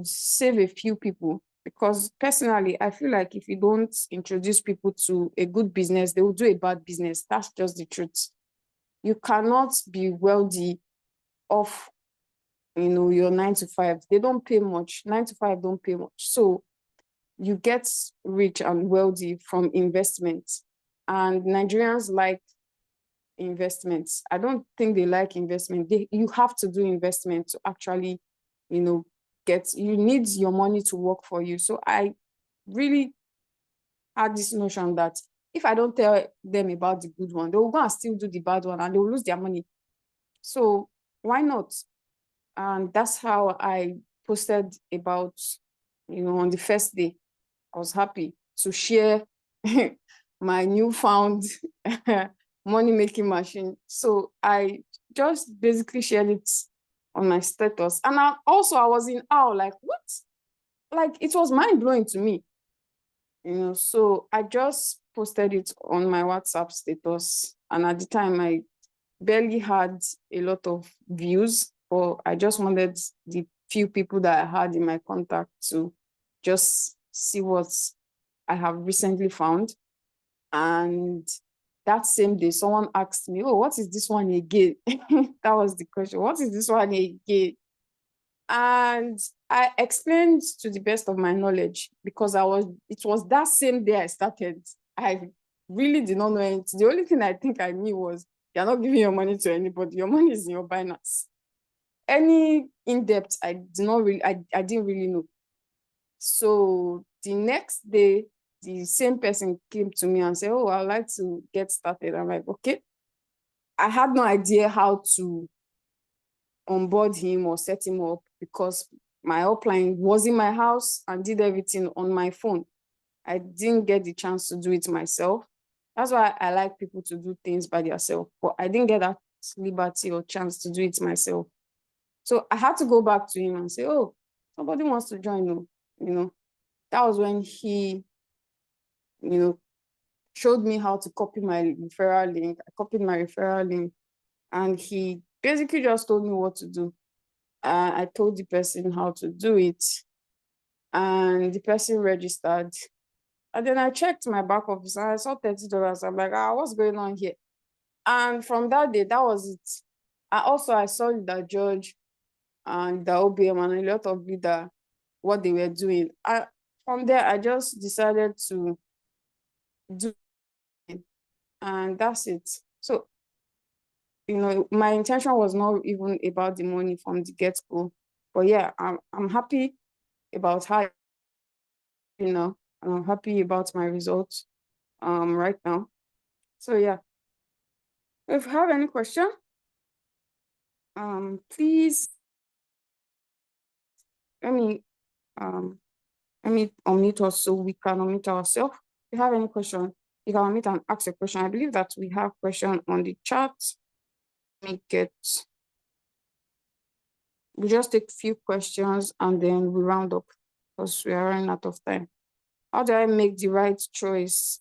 save a few people, because personally, I feel like if you don't introduce people to a good business, they will do a bad business. That's just the truth. You cannot be wealthy off, your 9 to 5. They don't pay much. 9 to 5 don't pay much. So you get rich and wealthy from investments. And Nigerians like investments. I don't think they like investment. You have to do investment to actually, you need your money to work for you. So I really had this notion that if I don't tell them about the good one, they will go and still do the bad one and they will lose their money. So why not? And that's how I posted about, on the first day. I was happy to share my newfound money-making machine. So I just basically shared it on my status. And I was in awe, like, what? Like, it was mind-blowing to me. So I just posted it on my WhatsApp status. And at the time, I barely had a lot of views, but I just wanted the few people that I had in my contact to just see what I have recently found. And that same day, someone asked me, "Oh, what is this one again?" That was the question. What is this one again? And I explained to the best of my knowledge, because it was that same day I started. I really did not know anything. The only thing I think I knew was, you're not giving your money to anybody. Your money is in your Binance. Any in-depth, I didn't really know. So the next day, the same person came to me and said, "Oh, I'd like to get started." I'm like, okay. I had no idea how to onboard him or set him up, because my upline was in my house and did everything on my phone. I didn't get the chance to do it myself. That's why I like people to do things by themselves, but I didn't get that liberty or chance to do it myself. So I had to go back to him and say, "Oh, somebody wants to join you." That was when he, showed me how to copy my referral link. I copied my referral link, and he basically just told me what to do. I told the person how to do it, and the person registered. And then I checked my back office and I saw $30. I'm like, what's going on here? And from that day, that was it. I saw the judge and the OBM and a lot of leader, what they were doing. From there, I just decided to do it, and that's it. So, my intention was not even about the money from the get-go. But yeah, I'm happy about how, and I'm happy about my results right now. So yeah, if you have any question, please let me um unmute us so we can unmute ourselves. If you have any question, you can unmute and ask a question. I believe that we have question on the chat. We just take a few questions and then we round up, because we are running out of time. How do I make the right choice?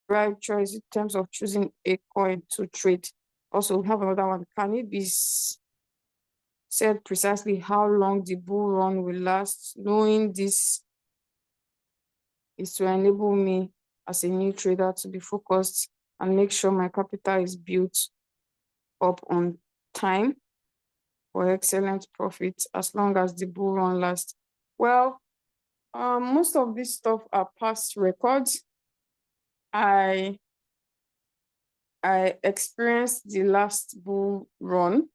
Right choice in terms of choosing a coin to trade. Also, we have another one. Can it be said precisely how long the bull run will last? Knowing this is to enable me as a new trader to be focused and make sure my capital is built up on time for excellent profits as long as the bull run lasts. Well, most of this stuff are past records. I experienced the last bull run,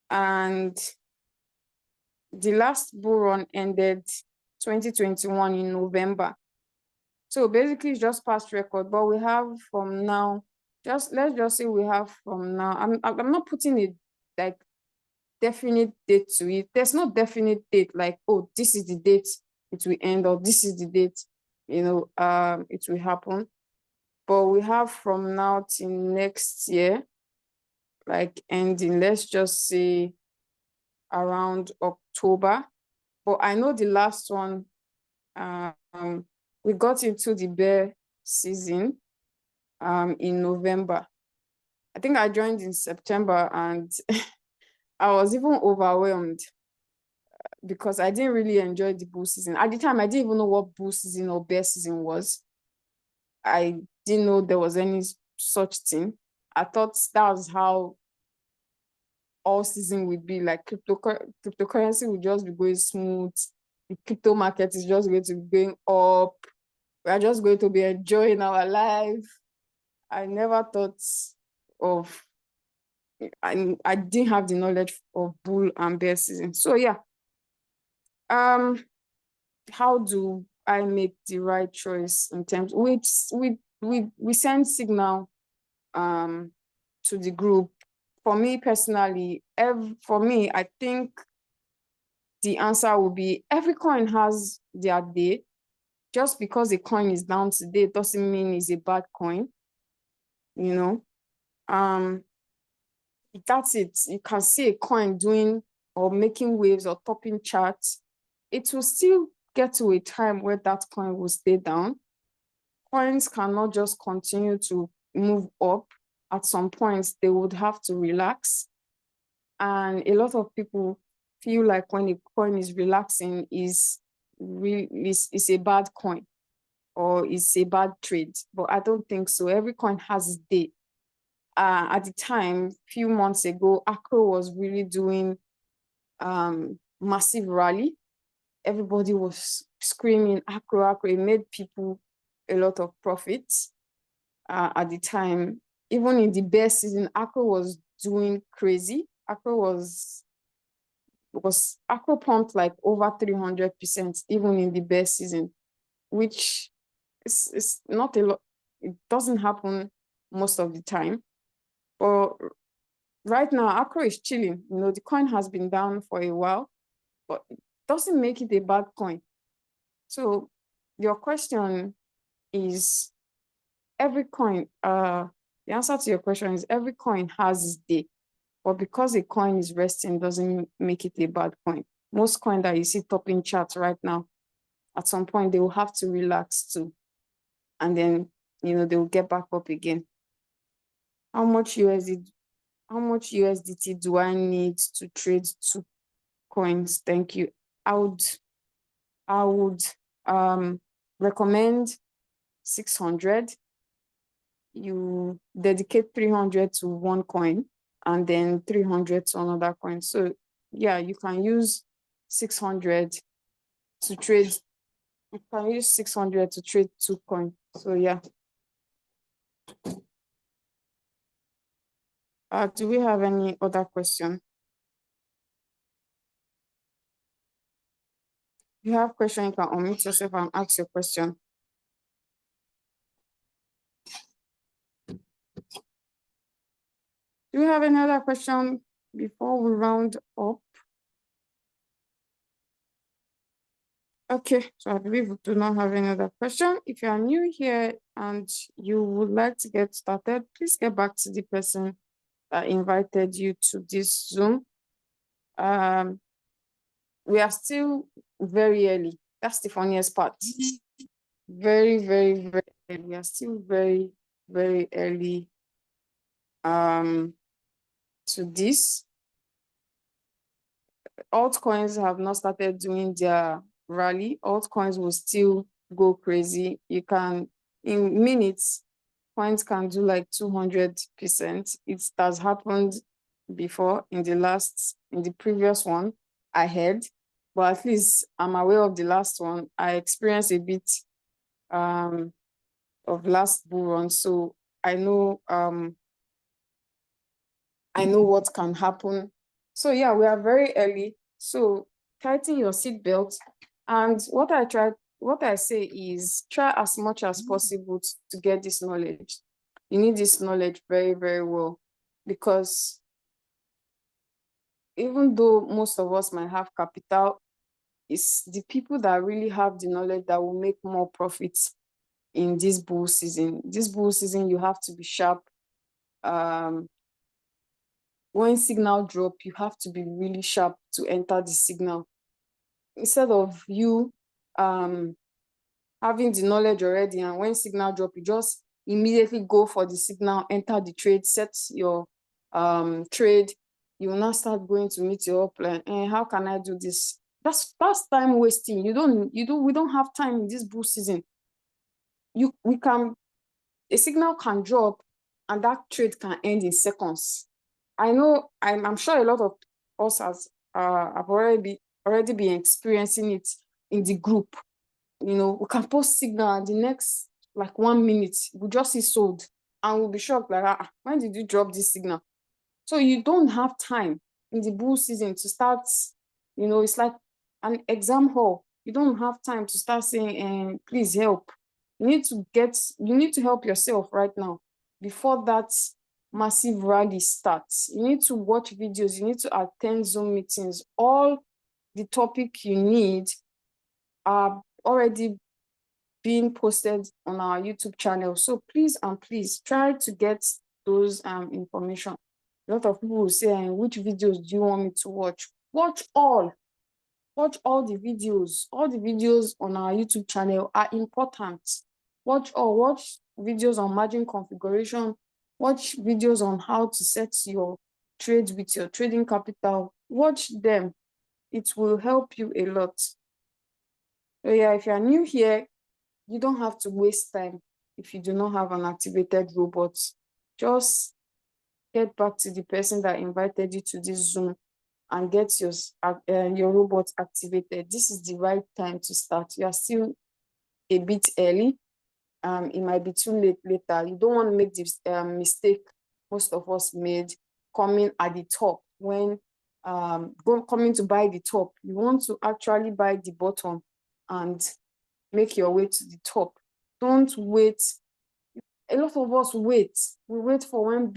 and the last bull run ended 2021 in November. So basically it's just past record, but we have from now, let's just say we have from now. I'm not putting a like definite date to it. There's no definite date like, oh, this is the date it will end, or this is the date, it will happen. But we have from now till next year, like ending, let's just say around October. But I know the last one, we got into the bear season in November. I think I joined in September, and I was even overwhelmed because I didn't really enjoy the bull season. At the time, I didn't even know what bull season or bear season was. I didn't know there was any such thing. I thought that was how all season would be, like cryptocurrency would just be going smooth. The crypto market is just going to be going up. We are just going to be enjoying our life. I never thought of, I didn't have the knowledge of bull and bear season. So yeah, how do I make the right choice in terms, we send signal to the group. For me personally, I think the answer will be every coin has their day. Just because a coin is down today doesn't mean it's a bad coin. That's it. You can see a coin doing or making waves or topping charts. It will still get to a time where that coin will stay down. Coins cannot just continue to move up. At some point, they would have to relax. And a lot of people feel like when a coin is relaxing is a bad coin or is a bad trade. But I don't think so. Every coin has its day. At the time, few months ago, Acro was really doing massive rally. Everybody was screaming Acro. It made people a lot of profits at the time. Even in the bear season, Acro was doing crazy. Acro pumped like over 300%, even in the bear season, which is not a lot. It doesn't happen most of the time. But right now, Acro is chilling. The coin has been down for a while, but it doesn't make it a bad coin. So your question is, every coin, the answer to your question is every coin has its day. But because a coin is resting doesn't make it a bad coin. Most coins that you see topping charts right now, at some point they will have to relax too. And then, they will get back up again. How much USDT do I need to trade 2 coins? Thank you. I would recommend 600. You dedicate 300 to one coin and then 300 to another coin. So yeah, you can use 600 to trade. You can use 600 to trade 2 coins. So yeah. Do we have any other question? If you have question, you can unmute yourself and ask your question. Do you have any other question before we round up? Okay, so I believe we do not have any other question. If you are new here and you would like to get started, please get back to the person that invited you to this Zoom. We are still very early. That's the funniest part. Very, very, very early. We are still very, very early to this. Altcoins have not started doing their rally. Altcoins will still go crazy. You can, in minutes, coins can do like 200%. It has happened before in the previous one I had, but at least I'm aware of the last one. I experienced a bit of last bull run, so I know what can happen. So yeah, we are very early. So tighten your seatbelt. And what I say is try as much as possible to get this knowledge. You need this knowledge very, very well, because even though most of us might have capital, it's the people that really have the knowledge that will make more profits in this bull season. This bull season, you have to be sharp. When signal drop, you have to be really sharp to enter the signal. Instead of you having the knowledge already, and when signal drop, you just immediately go for the signal, enter the trade, set your trade. You will now start going to meet your upline. How can I do this? That's time wasting. We don't have time in this bull season. A signal can drop and that trade can end in seconds. I know, I'm sure a lot of us have already been experiencing it in the group. We can post signal and the next like 1 minute, we just see sold and we'll be shocked like, when did you drop this signal? So you don't have time in the bull season to start, it's like an exam hall. You don't have time to start saying, please help. You need to help yourself right now before that massive rally starts. You need to watch videos, you need to attend Zoom meetings. All the topic you need are already being posted on our YouTube channel. So please and please try to get those information. A lot of people will say, which videos do you want me to watch? Watch all the videos. All the videos on our YouTube channel are important. Watch videos on margin configuration. Watch videos on how to set your trades with your trading capital. Watch them. It will help you a lot. So yeah, if you are new here, you don't have to waste time if you do not have an activated robot. Just get back to the person that invited you to this Zoom and get your robot activated. This is the right time to start. You are still a bit early. It might be too late later. You don't want to make this mistake most of us made, coming at the top. When coming to buy the top, you want to actually buy the bottom and make your way to the top. Don't wait. A lot of us wait. We wait for when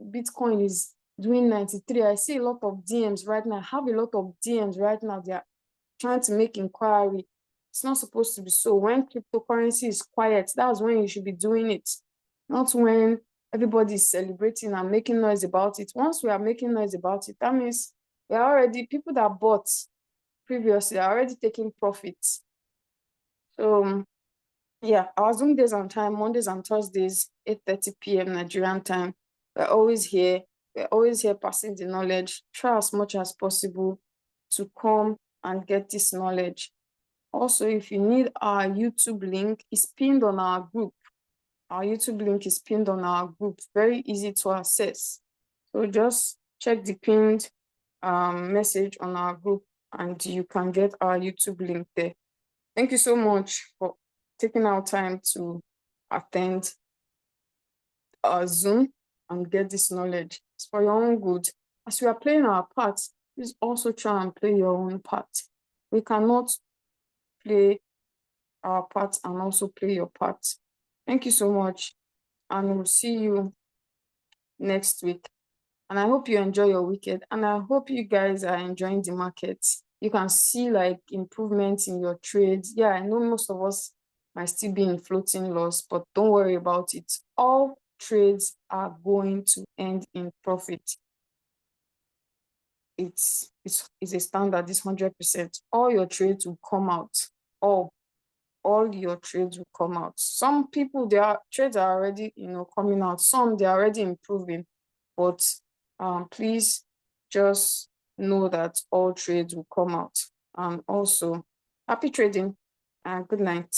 Bitcoin is doing 93. I see a lot of DMs right now. I have a lot of DMs right now. They are trying to make inquiry. It's not supposed to be so. When cryptocurrency is quiet, that's when you should be doing it. Not when everybody is celebrating and making noise about it. Once we are making noise about it, that means people that bought previously are already taking profits. So yeah, our Zoom days on time, Mondays and Thursdays, 8:30 p.m. Nigerian time. We're always here. We're always here passing the knowledge. Try as much as possible to come and get this knowledge. Also, if you need our YouTube link, it's pinned on our group. Our YouTube link is pinned on our group. Very easy to access. So just check the pinned message on our group and you can get our YouTube link there. Thank you so much for taking our time to attend our Zoom and get this knowledge. It's for your own good. As we are playing our part, please also try and play your own part. We cannot play our part and also play your part. Thank you so much, and we'll see you next week. And I hope you enjoy your weekend, and I hope you guys are enjoying the market. You can see like improvements in your trades. Yeah, I know most of us might still be in floating loss, but don't worry about it. All trades are going to end in profit. It's a standard, it's 100%. All your trades will come out. All your trades will come out. Some people, their trades are already, coming out. Some, they're already improving. But please just know that all trades will come out. And also, happy trading and good night.